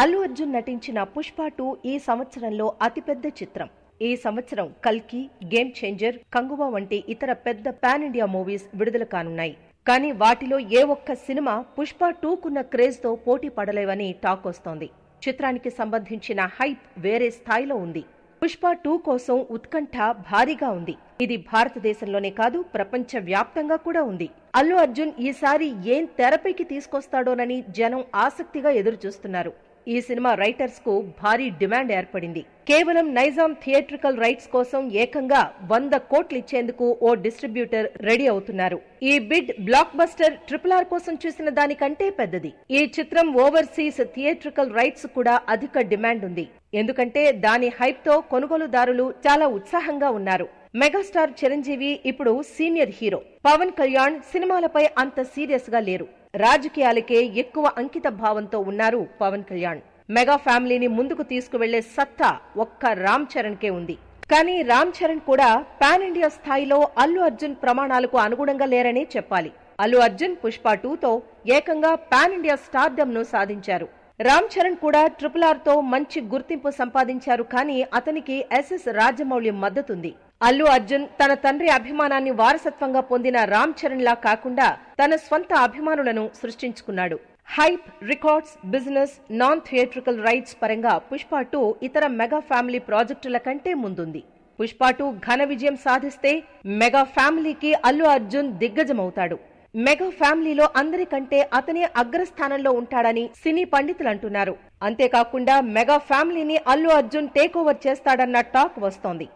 అల్లు అర్జున్ నటించిన పుష్ప 2 ఈ సంవత్సరంలో అతిపెద్ద చిత్రం. ఈ సంవత్సరం కల్కి, గేమ్ చేంజర్, కంగువా వంటి ఇతర పెద్ద పాన్ ఇండియా మూవీస్ విడుదల కానున్నాయి. కానీ వాటిలో ఏ ఒక్క సినిమా పుష్ప 2కున్న క్రేజ్ తో పోటీ పడలేవని టాక్ వస్తోంది. చిత్రానికి సంబంధించిన హైప్ వేరే స్థాయిలో ఉంది. పుష్ప 2 కోసం ఉత్కంఠ భారీగా ఉంది. ఇది భారతదేశంలోనే కాదు, ప్రపంచ వ్యాప్తంగా కూడా ఉంది. అల్లు అర్జున్ ఈసారి ఏం తెరపైకి తీసుకొస్తాడోనని జనం ఆసక్తిగా ఎదురుచూస్తున్నారు. ఈ సినిమా రైటర్స్ కు భారీ డిమాండ్ ఏర్పడింది. కేవలం నైజాం థియేట్రికల్ రైట్స్ కోసం ఏకంగా 100 కోట్లు ఇచ్చేందుకు ఓ డిస్ట్రిబ్యూటర్ రెడీ అవుతున్నారు. ఈ బిడ్ బ్లాక్ బస్టర్ RRR కోసం చూసిన దానికంటే పెద్దది. ఈ చిత్రం ఓవర్సీస్ థియేట్రికల్ రైట్స్ కూడా అధిక డిమాండ్ ఉంది. ఎందుకంటే దాని హైప్ తో కొనుగోలుదారులు చాలా ఉత్సాహంగా ఉన్నారు. మెగాస్టార్ చిరంజీవి ఇప్పుడు సీనియర్ హీరో. పవన్ కళ్యాణ్ సినిమాలపై అంత సీరియస్ గా లేరు. రాజకీయాలకే ఎక్కువ అంకిత భావంతో ఉన్నారు పవన్ కళ్యాణ్. మెగా ఫ్యామిలీని ముందుకు తీసుకువెళ్లే సత్తా ఒక్క రామ్ చరణ్ కే ఉంది. కానీ రామ్ చరణ్ కూడా పాన్ ఇండియా స్థాయిలో అల్లు అర్జున్ ప్రమాణాలకు అనుగుణంగా లేరనే చెప్పాలి. అల్లు అర్జున్ పుష్ప 2తో ఏకంగా పాన్ ఇండియా స్టార్డమ్ ను సాధించారు. రామ్ చరణ్ కూడా RRR తో మంచి గుర్తింపు సంపాదించారు. కానీ అతనికి SS రాజమౌళి మద్దతుంది. అల్లు అర్జున్ తన తండ్రి అభిమానాన్ని వారసత్వంగా పొందిన రామ్ చరణ్ లా కాకుండా తన స్వంత అభిమానులను సృష్టించుకున్నాడు. Hype, records, business, non theatrical rights పరంగా పుష్ప 2 ఇతర మెగా ఫ్యామిలీ ప్రాజెక్టుల కంటే ముందుంది. పుష్ప 2 ఘన విజయం సాధిస్తే మెగా ఫ్యామిలీకి అల్లు అర్జున్ దిగ్గజమవుతాడు. మెగా ఫ్యామిలీలో అందరికంటే అతనే అగ్రస్థానంలో ఉంటాడని సినీ పండితులు అంటున్నారు. అంతేకాకుండా మెగా ఫ్యామిలీని అల్లు అర్జున్ టేక్ ఓవర్ చేస్తాడన్న టాక్ వస్తోంది.